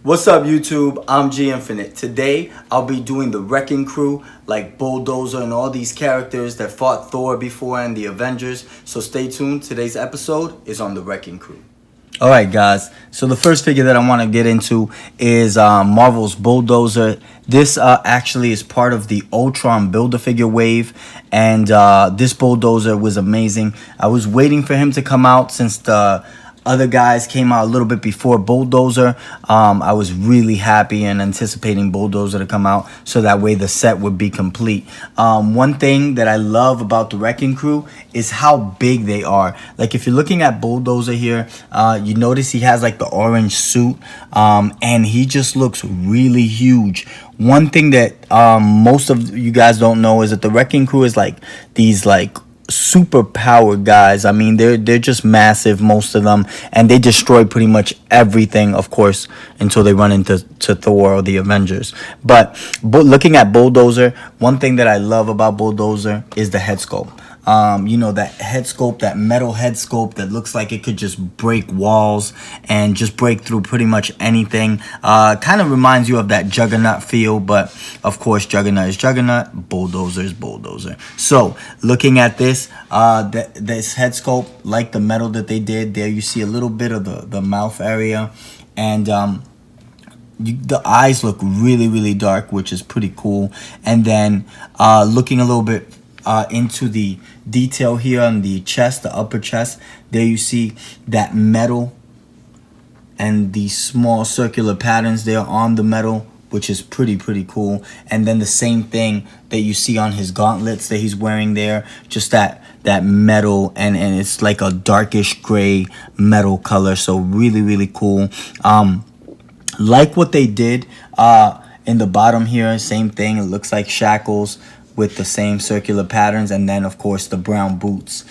What's up, YouTube? I'm G Infinite. Today, I'll be doing the Wrecking Crew like Bulldozer and all these characters that fought Thor before and the Avengers. So stay tuned. Today's episode is on the Wrecking Crew. Alright guys, so the first figure that I want to get into is Marvel's Bulldozer. This actually is part of the Ultron Build-A-Figure wave, and this Bulldozer was amazing. I was waiting for him to come out since the other guys came out a little bit before Bulldozer. I was really happy and anticipating Bulldozer to come out so that way the set would be complete. One thing that I love about the Wrecking Crew is how big they are. Like if you're looking at Bulldozer here, you notice he has like the orange suit, and he just looks really huge. One thing that most of you guys don't know is that the Wrecking Crew is like these super powered guys. I mean, they're just massive, most of them, and they destroy pretty much everything, of course, until they run into Thor or the Avengers. But looking at Bulldozer, one thing that I love about Bulldozer is the head sculpt. You know, that head sculpt, that metal head sculpt that looks like it could just break walls and just break through pretty much anything. Kind of reminds you of that Juggernaut feel, but of course Juggernaut is Juggernaut, Bulldozer is Bulldozer. So looking at this, this head sculpt, like the metal that they did there, you see a little bit of the mouth area, and the eyes look really dark, which is pretty cool. And then looking a little bit into the detail here on the chest, the upper chest, there you see that metal and the small circular patterns there on the metal, which is pretty cool. And then the same thing that you see on his gauntlets that he's wearing there, just that metal, and it's like a darkish gray metal color. So really cool. Like what they did in the bottom here, same thing. It looks like shackles with the same circular patterns, and then of course the brown boots.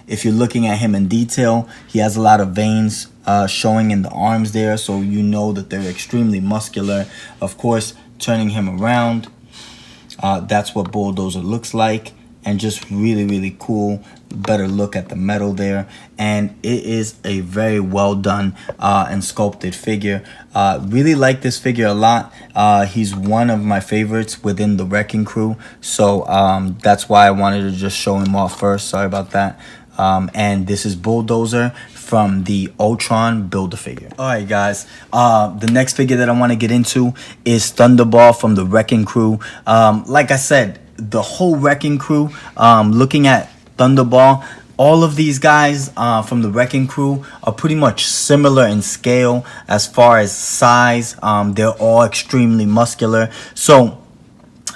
If you're looking at him in detail, he has a lot of veins showing in the arms there, so you know that they're extremely muscular. Of course, turning him around, that's what Bulldozer looks like, and just really cool. Better look at the metal there, and it is a very well done and sculpted figure. Really like this figure a lot. He's one of my favorites within the Wrecking Crew, so that's why I wanted to just show him off first. Sorry about that. And this is Bulldozer from the Ultron Build-A-Figure. Alright guys, the next figure that I want to get into is Thunderball from the Wrecking Crew. Like I said, the whole Wrecking Crew, looking at Thunderball, all of these guys from the Wrecking Crew are pretty much similar in scale as far as size. They're all extremely muscular. So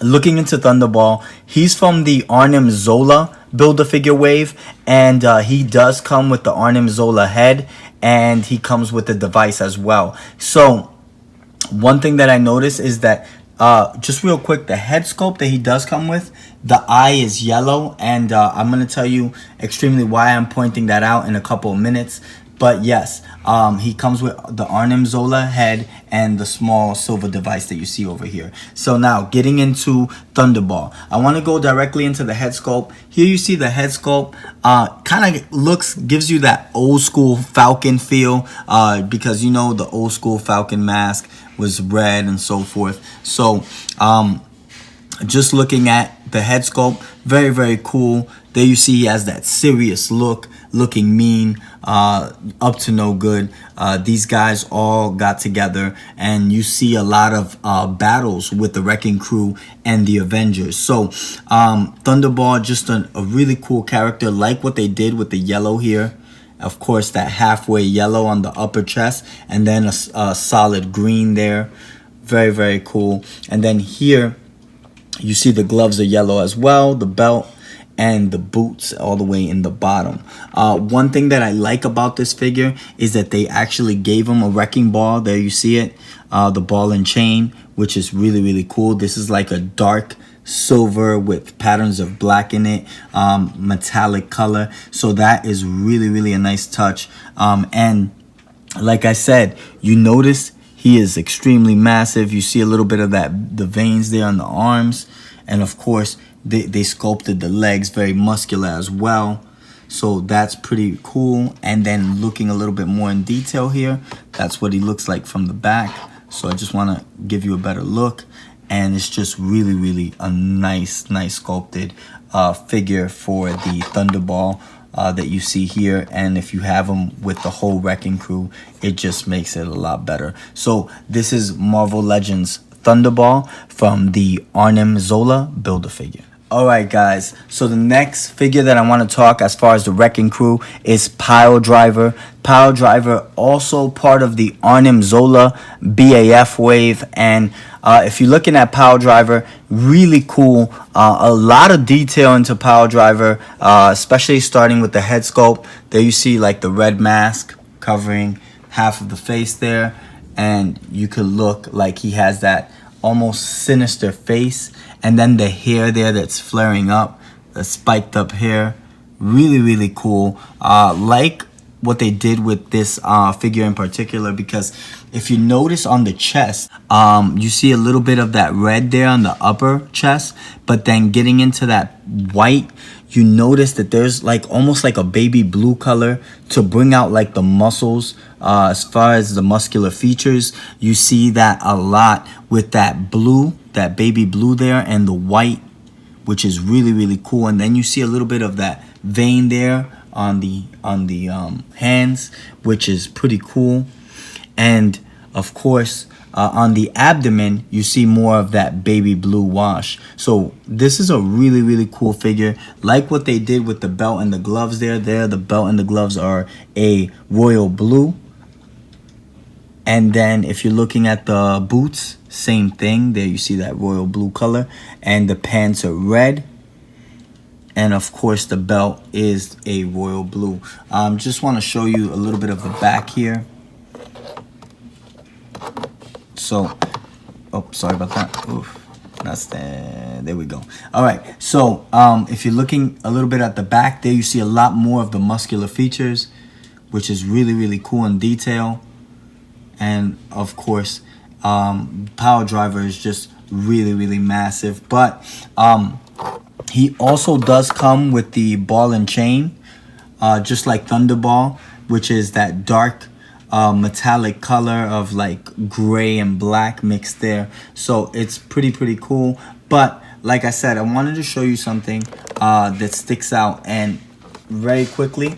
looking into Thunderball, he's from the Arnim Zola Build-A-Figure wave, and he does come with the Arnim Zola head, and he comes with the device as well. So one thing that I noticed is that just real quick, the head sculpt that he does come with, the eye is yellow, and I'm going to tell you extremely why I'm pointing that out in a couple of minutes. But yes, he comes with the Arnim Zola head and the small silver device that you see over here. So now getting into Thunderball, I want to go directly into the head sculpt. Here you see the head sculpt kind of gives you that old school Falcon feel, because you know the old school Falcon mask was red and so forth. So just looking at the head sculpt, very cool. There you see he has that serious look, looking mean, up to no good. These guys all got together, and you see a lot of battles with the Wrecking Crew and the Avengers. So Thunderball, just a really cool character. Like what they did with the yellow here. Of course, that halfway yellow on the upper chest, and then a solid green there. Very cool. And then here you see the gloves are yellow as well, the belt, and the boots all the way in the bottom. One thing that I like about this figure is that they actually gave him a wrecking ball. There you see it, the ball and chain, which is really cool. This is like a dark silver with patterns of black in it, metallic color. So that is really a nice touch. And like I said, you notice he is extremely massive. You see a little bit of the veins there on the arms, and of course they sculpted the legs very muscular as well. So that's pretty cool. And then looking a little bit more in detail here, that's what he looks like from the back. So I just want to give you a better look. And it's just really a nice sculpted figure for the Thunderball that you see here. And if you have them with the whole Wrecking Crew, it just makes it a lot better. So this is Marvel Legends Thunderball from the Arnim Zola Build-A-Figure. Alright guys, so the next figure that I want to talk as far as the Wrecking Crew is Piledriver. Piledriver, also part of the Arnim Zola BAF wave. And if you're looking at Piledriver, really cool. A lot of detail into Piledriver, especially starting with the head sculpt. There you see like the red mask covering half of the face there. And you could look like he has that almost sinister face. And then the hair there that's flaring up, the spiked up hair, really cool. Like what they did with this figure in particular, because if you notice on the chest, you see a little bit of that red there on the upper chest, but then getting into that white, you notice that there's like almost like a baby blue color to bring out like the muscles. As far as the muscular features, you see that a lot with that blue, that baby blue there, and the white, which is really cool. And then you see a little bit of that vein there on the hands, which is pretty cool. And of course, on the abdomen, you see more of that baby blue wash. So this is a really cool figure. Like what they did with the belt and the gloves there. The belt and the gloves are a royal blue. And then if you're looking at the boots, same thing. There you see that royal blue color. And the pants are red. And of course the belt is a royal blue. Just want to show you a little bit of the back here. So, oh, sorry about that. Oof, that's there we go. All right, so if you're looking a little bit at the back there, you see a lot more of the muscular features, which is really cool in detail. And of course, Piledriver is just really massive. But he also does come with the ball and chain, just like Thunderball, which is that dark metallic color of like gray and black mixed there. So it's pretty cool. But like I said, I wanted to show you something that sticks out. And very quickly,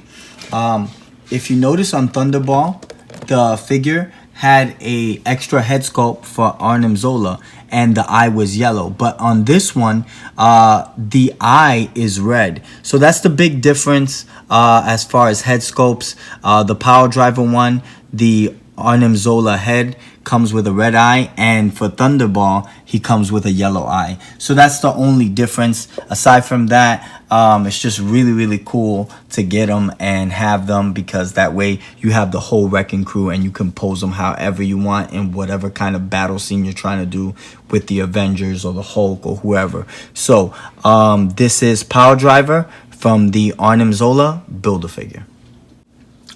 if you notice on Thunderball, the figure had a extra head sculpt for Arnim Zola, and the eye was yellow. But on this one, the eye is red. So that's the big difference as far as head sculpts. The Piledriver one, the Arnim Zola head comes with a red eye, and for Thunderball, he comes with a yellow eye. So that's the only difference. Aside from that, it's just really cool to get them and have them, because that way you have the whole Wrecking Crew and you can pose them however you want in whatever kind of battle scene you're trying to do with the Avengers or the Hulk or whoever. So this is Piledriver from the Arnim Zola Build-A-Figure.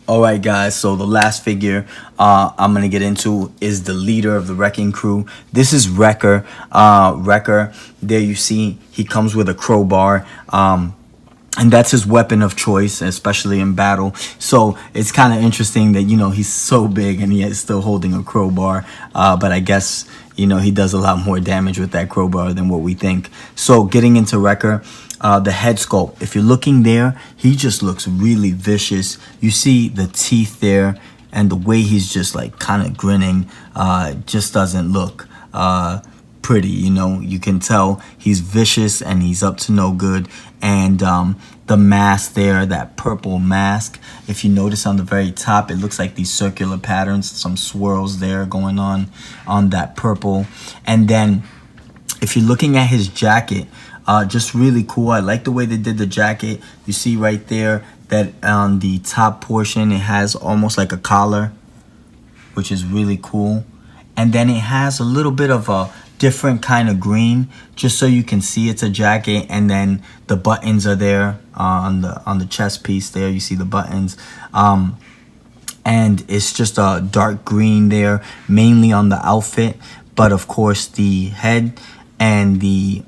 Alright guys, so the last figure I'm going to get into is the leader of the Wrecking Crew. This is Wrecker. Wrecker, there you see he comes with a crowbar. And that's his weapon of choice, especially in battle. So it's kind of interesting that, you know, he's so big and he is still holding a crowbar. But I guess, you know, he does a lot more damage with that crowbar than what we think. So getting into Wrecker, the head sculpt, if you're looking there, he just looks really vicious. You see the teeth there, and the way he's just like kind of grinning just doesn't look pretty. You know, you can tell he's vicious and he's up to no good. And the mask there, that purple mask, if you notice on the very top, it looks like these circular patterns, some swirls there going on that purple. And then if you're looking at his jacket, just really cool. I like the way they did the jacket. You see right there that on the top portion, it has almost like a collar, which is really cool. And then it has a little bit of a different kind of green, just so you can see it's a jacket. And then the buttons are there on the chest piece there. You see the buttons. And it's just a dark green there, mainly on the outfit. But of course, the head and the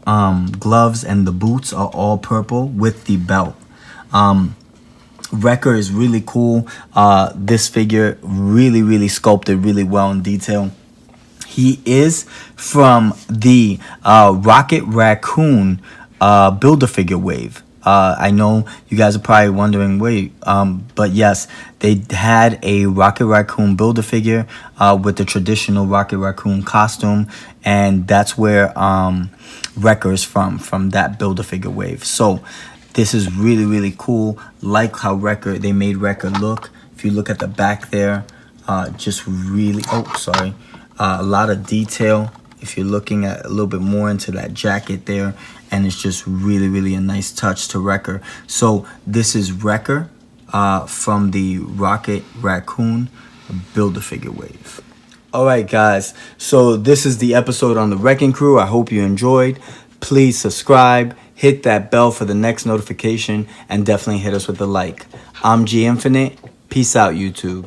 gloves and the boots are all purple with the belt. Wrecker is really cool. This figure really sculpted really well in detail. He is from the Rocket Raccoon Build-A-Figure wave. I know you guys are probably wondering, wait, but yes, they had a Rocket Raccoon Build-A-Figure with the traditional Rocket Raccoon costume, and that's where Wrecker's from that Build-A-Figure wave. So this is really, really cool. Like how they made Wrecker look. If you look at the back there, just really, a lot of detail. If you're looking at a little bit more into that jacket there, and it's just really, really a nice touch to Wrecker. So this is Wrecker from the Rocket Raccoon Build-A-Figure wave. All right, guys. So this is the episode on the Wrecking Crew. I hope you enjoyed. Please subscribe, hit that bell for the next notification, and definitely hit us with a like. I'm G Infinite. Peace out, YouTube.